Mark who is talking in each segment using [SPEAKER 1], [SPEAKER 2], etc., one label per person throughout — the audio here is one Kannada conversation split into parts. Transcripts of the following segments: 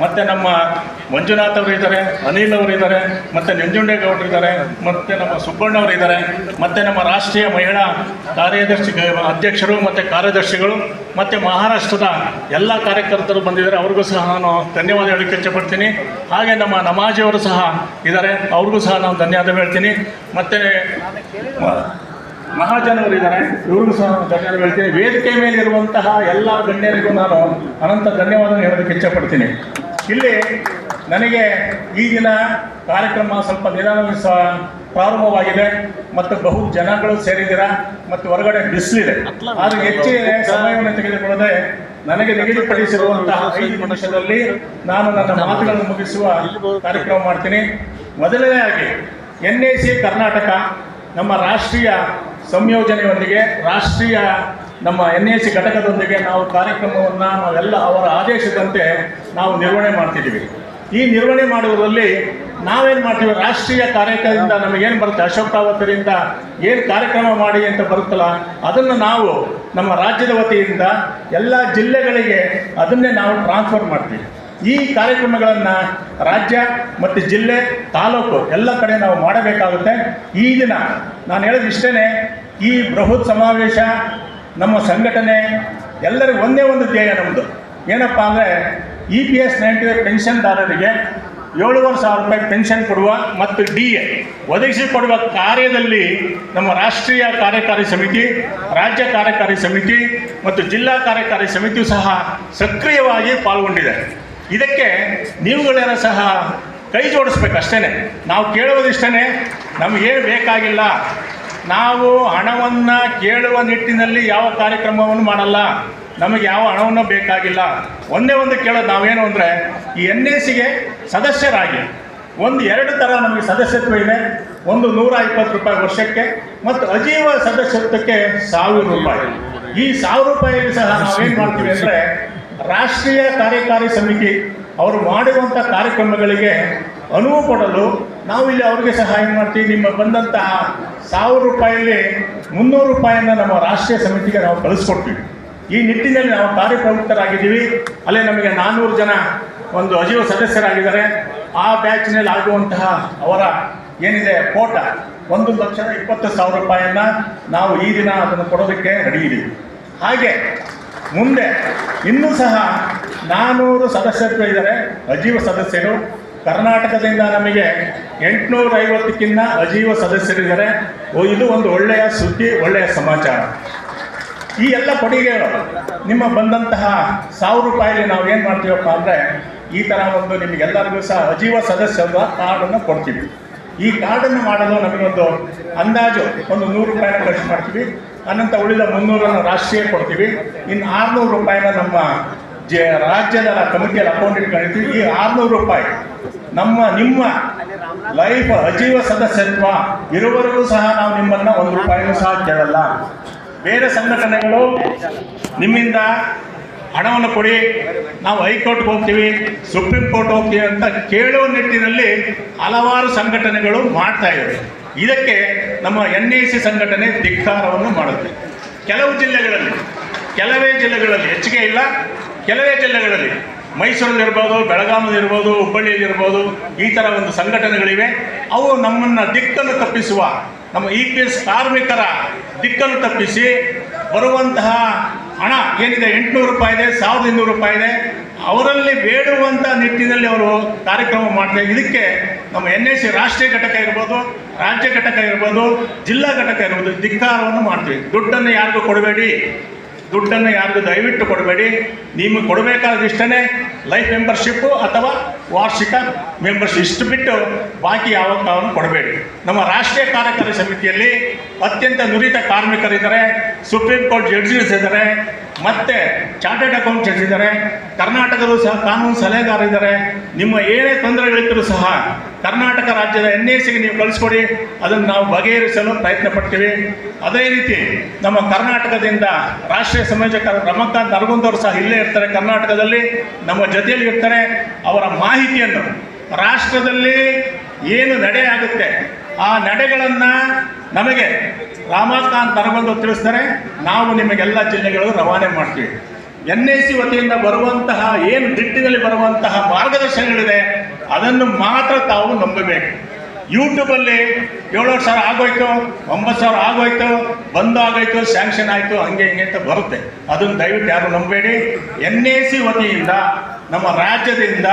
[SPEAKER 1] ಮತ್ತು ನಮ್ಮ ಮಂಜುನಾಥ್ ಅವರು ಇದ್ದಾರೆ, ಅನಿಲ್ ಅವರು ಇದ್ದಾರೆ, ಮತ್ತು ನಂಜುಂಡೇಗೌಡರು ಇದ್ದಾರೆ, ಮತ್ತು ನಮ್ಮ ಸುಬ್ಬಣ್ಣವರು ಇದ್ದಾರೆ, ಮತ್ತು ನಮ್ಮ ರಾಷ್ಟ್ರೀಯ ಮಹಿಳಾ ಅಧ್ಯಕ್ಷರು ಮತ್ತು ಕಾರ್ಯದರ್ಶಿಗಳು ಮತ್ತು ಮಹಾರಾಷ್ಟ್ರದ ಎಲ್ಲ ಕಾರ್ಯಕರ್ತರು ಬಂದಿದ್ದಾರೆ. ಅವ್ರಿಗೂ ಸಹ ನಾನು ಧನ್ಯವಾದ ಹೇಳಕ್ಕೆ ಇಷ್ಟಪಡ್ತೀನಿ. ಹಾಗೆ ನಮ್ಮ ನಮಾಜಿಯವರು ಸಹ ಇದ್ದಾರೆ, ಅವ್ರಿಗೂ ಸಹ ನಾನು ಧನ್ಯವಾದ ಹೇಳ್ತೀನಿ. ಮತ್ತು ಮಹಾಜನವರು ಇದ್ದಾರೆ, ಇವ್ರಿಗೂ ಸಹ ಧನ್ಯವಾದ ಹೇಳ್ತೀನಿ. ವೇದಿಕೆ ಮೇಲೆ ಇರುವಂತಹ ಎಲ್ಲ ಗಣ್ಯರಿಗೂ ನಾನು ಅನಂತ ಧನ್ಯವಾದ ಹೇಳೋದಕ್ಕೆ ಇಷ್ಟಪಡ್ತೀನಿ. ಇಲ್ಲಿ ನನಗೆ ಈ ದಿನ ಕಾರ್ಯಕ್ರಮ ಸ್ವಲ್ಪ ನಿಧಾನವಾಗಿ ಸಹ ಪ್ರಾರಂಭವಾಗಿದೆ ಮತ್ತು ಬಹು ಜನಗಳು ಸೇರಿದ್ದೀರ ಮತ್ತು ಹೊರಗಡೆ ಬಿಸಿಲಿದೆ. ಆದರೆ ಹೆಚ್ಚಿನ ಸಮಯವನ್ನು ತೆಗೆದುಕೊಳ್ಳದೆ ನನಗೆ ನಿಗದಿಪಡಿಸಿರುವಂತಹ 5 ನಿಮಿಷದಲ್ಲಿ ನಾನು ನನ್ನ ಮಾತುಗಳನ್ನು ಮುಗಿಸುವ ಕಾರ್ಯಕ್ರಮ ಮಾಡ್ತೀನಿ. ಮೊದಲನೇದಾಗಿ NAC ಕರ್ನಾಟಕ ನಮ್ಮ ರಾಷ್ಟ್ರೀಯ ಸಂಯೋಜನೆಯೊಂದಿಗೆ, ರಾಷ್ಟ್ರೀಯ ನಮ್ಮ NAC ಘಟಕದೊಂದಿಗೆ ನಾವು ಕಾರ್ಯಕ್ರಮವನ್ನು ನಾವೆಲ್ಲ ಅವರ ಆದೇಶದಂತೆ ನಾವು ನಿರ್ವಹಣೆ ಮಾಡ್ತಿದ್ದೀವಿ. ಈ ನಿರ್ವಹಣೆ ಮಾಡುವುದರಲ್ಲಿ ನಾವೇನು ಮಾಡ್ತೀವಿ, ರಾಷ್ಟ್ರೀಯ ಕಾರ್ಯಕ್ರಮದಿಂದ ನಮಗೇನು ಬರುತ್ತೆ, ಅಶೋಕ್ ರಾವತರಿಂದ ಏನು ಕಾರ್ಯಕ್ರಮ ಮಾಡಿ ಅಂತ ಬರುತ್ತಲ್ಲ, ಅದನ್ನು ನಾವು ನಮ್ಮ ರಾಜ್ಯದ ವತಿಯಿಂದ ಎಲ್ಲ ಜಿಲ್ಲೆಗಳಿಗೆ ಅದನ್ನೇ ನಾವು ಟ್ರಾನ್ಸ್ಫರ್ ಮಾಡ್ತೀವಿ. ಈ ಕಾರ್ಯಕ್ರಮಗಳನ್ನು ರಾಜ್ಯ ಮತ್ತು ಜಿಲ್ಲೆ, ತಾಲೂಕು ಎಲ್ಲ ಕಡೆ ನಾವು ಮಾಡಬೇಕಾಗುತ್ತೆ. ಈ ದಿನ ನಾನು ಹೇಳೋದು ಇಷ್ಟೇ, ಈ ಬೃಹತ್ ಸಮಾವೇಶ ನಮ್ಮ ಸಂಘಟನೆ ಎಲ್ಲರಿಗೂ ಒಂದೇ ಒಂದು ಧ್ಯೇಯ ನಮ್ಮದು. ಏನಪ್ಪ ಅಂದರೆ EPS 95 ಪೆನ್ಷನ್ದಾರರಿಗೆ 7,500 ರೂಪಾಯಿ ಪೆನ್ಷನ್ ಕೊಡುವ ಮತ್ತು DA ಒದಗಿಸಿಕೊಡುವ ಕಾರ್ಯದಲ್ಲಿ ನಮ್ಮ ರಾಷ್ಟ್ರೀಯ ಕಾರ್ಯಕಾರಿ ಸಮಿತಿ, ರಾಜ್ಯ ಕಾರ್ಯಕಾರಿ ಸಮಿತಿ ಮತ್ತು ಜಿಲ್ಲಾ ಕಾರ್ಯಕಾರಿ ಸಮಿತಿಯು ಸಹ ಸಕ್ರಿಯವಾಗಿ ಪಾಲ್ಗೊಂಡಿದೆ. ಇದಕ್ಕೆ ನೀವುಗಳೆಲ್ಲ ಸಹ ಕೈ ಜೋಡಿಸ್ಬೇಕಷ್ಟೇ. ನಾವು ಕೇಳುವುದಿಷ್ಟೇ, ನಮಗೇನು ಬೇಕಾಗಿಲ್ಲ, ನಾವು ಹಣವನ್ನು ಕೇಳುವ ನಿಟ್ಟಿನಲ್ಲಿ ಯಾವ ಕಾರ್ಯಕ್ರಮವನ್ನು ಮಾಡಲ್ಲ, ನಮಗೆ ಯಾವ ಹಣವನ್ನು ಬೇಕಾಗಿಲ್ಲ. ಒಂದೇ ಒಂದು ಕೇಳೋದು ನಾವೇನು ಅಂದರೆ, ಈ NACಗೆ ಸದಸ್ಯರಾಗಿ 2 ಥರ ನಮಗೆ ಸದಸ್ಯತ್ವ ಇದೆ. ಒಂದು 120 ರೂಪಾಯಿ ವರ್ಷಕ್ಕೆ ಮತ್ತು ಅಜೀವ ಸದಸ್ಯತ್ವಕ್ಕೆ 1,000 ರೂಪಾಯಿ. ಈ 1,000 ರೂಪಾಯಿಯಲ್ಲಿ ಸಹ ನಾವೇನು ಮಾಡ್ತೀವಿ ಅಂದರೆ, ರಾಷ್ಟ್ರೀಯ ಕಾರ್ಯಕಾರಿ ಸಮಿತಿ ಅವರು ಮಾಡುವಂಥ ಕಾರ್ಯಕ್ರಮಗಳಿಗೆ ಅನುವು ಕೊಡಲು ನಾವು ಇಲ್ಲಿ ಅವ್ರಿಗೆ ಸಹಾಯ ಮಾಡ್ತೀವಿ. ನಿಮ್ಮ ಬಂದಂತಹ 1,000 ರೂಪಾಯಿಯಲ್ಲಿ 300 ರೂಪಾಯಿಯನ್ನು ನಮ್ಮ ರಾಷ್ಟ್ರೀಯ ಸಮಿತಿಗೆ ನಾವು ಕಳಿಸ್ಕೊಡ್ತೀವಿ. ಈ ನಿಟ್ಟಿನಲ್ಲಿ ನಾವು ಕಾರ್ಯಪ್ರವೃತ್ತರಾಗಿದ್ದೀವಿ. ಅಲ್ಲೇ ನಮಗೆ 400 ಜನ ಒಂದು ಅಜೀವ ಸದಸ್ಯರಾಗಿದ್ದಾರೆ. ಆ ಬ್ಯಾಚ್ನಲ್ಲಿ ಆಗುವಂತಹ ಅವರ ಏನಿದೆ ಕೋಟ 1,20,000 ರೂಪಾಯಿಯನ್ನು ನಾವು ಈ ದಿನ ಅದನ್ನು ಕೊಡೋದಕ್ಕೆ ರೆಡಿ ಇದ್ದೀವಿ. ಹಾಗೆ ಮುಂದೆ ಇನ್ನೂ ಸಹ 400 ಸದಸ್ಯತ್ವ ಇದ್ದಾರೆ, ಅಜೀವ ಸದಸ್ಯರು. ಕರ್ನಾಟಕದಿಂದ ನಮಗೆ 850ಕ್ಕಿಂತ ಅಜೀವ ಸದಸ್ಯರಿದ್ದಾರೆ. ಇದು ಒಂದು ಒಳ್ಳೆಯ ಸುದ್ದಿ, ಒಳ್ಳೆಯ ಸಮಾಚಾರ. ಈ ಎಲ್ಲ ಕೊಡುಗೆಗಳು ನಿಮ್ಮ ಬಂದಂತಹ 1,000 ರೂಪಾಯಿಲಿ ನಾವು ಏನು ಮಾಡ್ತೀವಪ್ಪ ಅಂದರೆ, ಈ ಥರ ಒಂದು ನಿಮಗೆಲ್ಲರಿಗೂ ಸಹ ಅಜೀವ ಸದಸ್ಯರ ಕಾರ್ಡನ್ನು ಕೊಡ್ತೀವಿ. ಈ ಕಾರ್ಡನ್ನು ಮಾಡಲು ನಮಗೊಂದು ಅಂದಾಜು ಒಂದು 100 ರೂಪಾಯಿನ ಖರ್ಚು ಮಾಡ್ತೀವಿ. ಅನಂತರ ಉಳಿದ 300 ರಾಷ್ಟ್ರೀಯ ಕೊಡ್ತೀವಿ. ಇನ್ನು 600 ರೂಪಾಯಿನ ನಮ್ಮ ರಾಜ್ಯದ ಕಮಿಟಿಯಲ್ಲಿ ಅಕೌಂಟ್ ಇಟ್ಕೊಂಡಿರ್ತೀವಿ. ಈ 600 ರೂಪಾಯಿ ನಿಮ್ಮ ಲೈಫ್ ಅಜೀವ ಸದಸ್ಯತ್ವ ಇರುವವರೆಗೂ ಸಹ ನಾವು ನಿಮ್ಮನ್ನು 1 ರೂಪಾಯಿನೂ ಸಹ ಕೇಳಲ್ಲ. ಬೇರೆ ಸಂಘಟನೆಗಳು ನಿಮ್ಮಿಂದ ಹಣವನ್ನು ಕೊಡಿ, ನಾವು ಹೈಕೋರ್ಟ್ಗೆ ಹೋಗ್ತೀವಿ, ಸುಪ್ರೀಂ ಕೋರ್ಟ್ ಹೋಗ್ತೀವಿ ಅಂತ ಕೇಳುವ ನಿಟ್ಟಿನಲ್ಲಿ ಹಲವಾರು ಸಂಘಟನೆಗಳು ಮಾಡ್ತಾ ಇವೆ. ಇದಕ್ಕೆ ನಮ್ಮ NAC ಸಂಘಟನೆ ಧಿಕ್ಕಾರವನ್ನು ಮಾಡುತ್ತೆ. ಕೆಲವೇ ಜಿಲ್ಲೆಗಳಲ್ಲಿ ಹೆಚ್ಚಿಗೆ ಇಲ್ಲ, ಕೆಲವೇ ಜಿಲ್ಲೆಗಳಲ್ಲಿ ಮೈಸೂರಲ್ಲಿರ್ಬೋದು, ಬೆಳಗಾವಿಯಲ್ಲಿರ್ಬೋದು, ಹುಬ್ಬಳ್ಳಿಯಲ್ಲಿರ್ಬೋದು, ಈ ಥರ ಒಂದು ಸಂಘಟನೆಗಳಿವೆ. ಅವು ನಮ್ಮನ್ನು ದಿಕ್ಕನ್ನು ತಪ್ಪಿಸುವ, ನಮ್ಮ EPS ಕಾರ್ಮಿಕರ ದಿಕ್ಕನ್ನು ತಪ್ಪಿಸಿ ಬರುವಂತಹ ಹಣ ಏನಿದೆ 800 ರೂಪಾಯಿ ಇದೆ, 1,200 ರೂಪಾಯಿ ಇದೆ, ಅವರಲ್ಲಿ ಬೇಡುವಂಥ ನಿಟ್ಟಿನಲ್ಲಿ ಅವರು ಕಾರ್ಯಕ್ರಮ ಮಾಡ್ತಾರೆ. ಇದಕ್ಕೆ ನಮ್ಮ NAC ರಾಷ್ಟ್ರೀಯ ಘಟಕ ಇರ್ಬೋದು, ರಾಜ್ಯ ಘಟಕ ಇರ್ಬೋದು, ಜಿಲ್ಲಾ ಘಟಕ ಇರ್ಬೋದು, ಧಿಕ್ಕಾರವನ್ನು ಮಾಡ್ತೀವಿ. ದುಡ್ಡನ್ನು ಯಾರಿಗೂ ಕೊಡಬೇಡಿ, ದುಡ್ಡನ್ನು ಯಾರಿಗೂ ದಯವಿಟ್ಟು ಕೊಡಬೇಡಿ. ನಿಮಗೆ ಕೊಡಬೇಕಾದ್ರೆ ಇಷ್ಟೇ ಲೈಫ್ ಮೆಂಬರ್ಶಿಪ್ಪು ಅಥವಾ ವಾರ್ಷಿಕ ಮೆಂಬರ್ಶಿಪ್, ಇಷ್ಟು ಬಿಟ್ಟು ಬಾಕಿ ಯಾವತ್ತೂ ಕೊಡಬೇಡಿ. ನಮ್ಮ ರಾಷ್ಟ್ರೀಯ ಕಾರ್ಯಕಾರಿ ಸಮಿತಿಯಲ್ಲಿ ಅತ್ಯಂತ ನುರಿತ ಕಾರ್ಮಿಕರಿದ್ದಾರೆ, ಸುಪ್ರೀಂ ಕೋರ್ಟ್ ಜಡ್ಜಸ್ ಇದ್ದಾರೆ, ಮತ್ತು ಚಾರ್ಟರ್ಡ್ ಅಕೌಂಟೆಂಟ್ಸ್ ಇದ್ದಾರೆ, ಕರ್ನಾಟಕದಲ್ಲೂ ಸಹ ಕಾನೂನು ಸಲಹೆಗಾರರಿದ್ದಾರೆ. ನಿಮ್ಮ ಏನೇ ತೊಂದರೆಗಳಿದ್ದರೂ ಸಹ ಕರ್ನಾಟಕ ರಾಜ್ಯದ NACಗೆ ನೀವು ಕಳಿಸ್ಕೊಡಿ, ಅದನ್ನು ನಾವು ಬಗೆಹರಿಸಲು ಪ್ರಯತ್ನ ಪಡ್ತೀವಿ. ಅದೇ ರೀತಿ ನಮ್ಮ ಕರ್ನಾಟಕದಿಂದ ರಾಷ್ಟ್ರೀಯ ಸಂಯೋಜಕರು ರಮಕಾಂತ್ ನರಗುಂದವರು ಸಹ ಇಲ್ಲೇ ಇರ್ತಾರೆ, ಕರ್ನಾಟಕದಲ್ಲಿ ನಮ್ಮ ಜೊತೆಯಲ್ಲಿ ಇರ್ತಾರೆ. ಅವರ ಮಾಹಿತಿಯನ್ನು ರಾಷ್ಟ್ರದಲ್ಲಿ ಏನು ನಡೆ ಆಗುತ್ತೆ ಆ ನಡೆಗಳನ್ನು ನಮಗೆ ರಮಾಕಾಂತ್ ನರಗುಂದವರು ತಿಳಿಸ್ತಾರೆ. ನಾವು ನಿಮಗೆಲ್ಲ ಜಿಲ್ಲೆಗಳು ರವಾನೆ ಮಾಡ್ತೀವಿ. NAC ವತಿಯಿಂದ ಬರುವಂತಹ ಏನು ದಿಟ್ಟಿನಲ್ಲಿ ಬರುವಂತಹ ಮಾರ್ಗದರ್ಶನಗಳಿದೆ ಅದನ್ನು ಮಾತ್ರ ತಾವು ನಂಬಬೇಕು. ಯೂಟ್ಯೂಬಲ್ಲಿ 7,000 ಆಗೋಯ್ತು, 9,000 ಆಗೋಯ್ತು, ಬಂದಾಗೋಯ್ತು, ಸ್ಯಾಂಕ್ಷನ್ ಆಯಿತು, ಹಂಗೆ ಹಿಂಗೆ ಅಂತ ಬರುತ್ತೆ. ಅದನ್ನು ದಯವಿಟ್ಟು ಯಾರು ನಂಬೇಡಿ. NAC ವತಿಯಿಂದ ನಮ್ಮ ರಾಜ್ಯದಿಂದ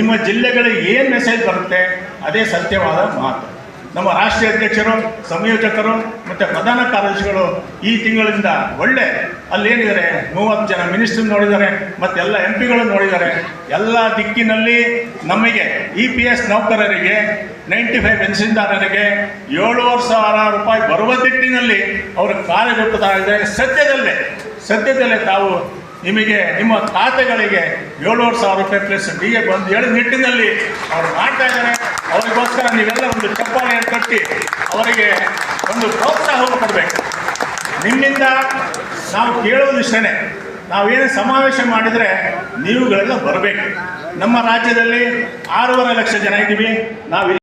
[SPEAKER 1] ನಿಮ್ಮ ಜಿಲ್ಲೆಗಳಿಗೆ ಏನು ಮೆಸೇಜ್ ಬರುತ್ತೆ ಅದೇ ಸತ್ಯವಾದ ಮಾತು. ನಮ್ಮ ರಾಷ್ಟ್ರೀಯ ಅಧ್ಯಕ್ಷರು, ಸಂಯೋಜಕರು ಮತ್ತು ಪ್ರಧಾನ ಕಾರ್ಯದರ್ಶಿಗಳು ಈ ತಿಂಗಳಿಂದ ಒಳ್ಳೆ ಅಲ್ಲೇನಿದ್ದಾರೆ 30 ಜನ ಮಿನಿಸ್ಟರ್ ನೋಡಿದ್ದಾರೆ, ಮತ್ತು ಎಲ್ಲ MP ಗಳು ನೋಡಿದ್ದಾರೆ. ಎಲ್ಲ ದಿಕ್ಕಿನಲ್ಲಿ ನಮಗೆ EPS ನೌಕರರಿಗೆ 95 ಪೆನ್ಷನ್ದಾರರಿಗೆ 7,500 ರೂಪಾಯಿ ಬರುವ ದಿಟ್ಟಿನಲ್ಲಿ ಅವರು ಕಾರ್ಯರೂಪತಾ ಇದ್ದಾರೆ. ಸದ್ಯದಲ್ಲೇ ತಾವು ನಿಮಗೆ ನಿಮ್ಮ ಖಾತೆಗಳಿಗೆ 7,500 ರೂಪಾಯಿ ಪ್ಲಸ್ DA ಬಂದು ಹೇಳೋ ನಿಟ್ಟಿನಲ್ಲಿ ಅವರು ಮಾಡ್ತಾ ಇದ್ದಾರೆ. ಅವರಿಗೋಸ್ಕರ ನೀವೆಲ್ಲ ಒಂದು ಚಪ್ಪಾಳೆ ಕಟ್ಟಿ ಅವರಿಗೆ ಒಂದು ಪ್ರೋತ್ಸಾಹವನ್ನು ಕೊಡಬೇಕು. ನಿಮ್ಮಿಂದ ನಾವು ಕೇಳೋದಿಷ್ಟೇ, ನಾವೇನು ಸಮಾವೇಶ ಮಾಡಿದರೆ ನೀವುಗಳೆಲ್ಲ ಬರಬೇಕು. ನಮ್ಮ ರಾಜ್ಯದಲ್ಲಿ 6.5 ಲಕ್ಷ ಜನ ಇದ್ದೀವಿ. ನಾವು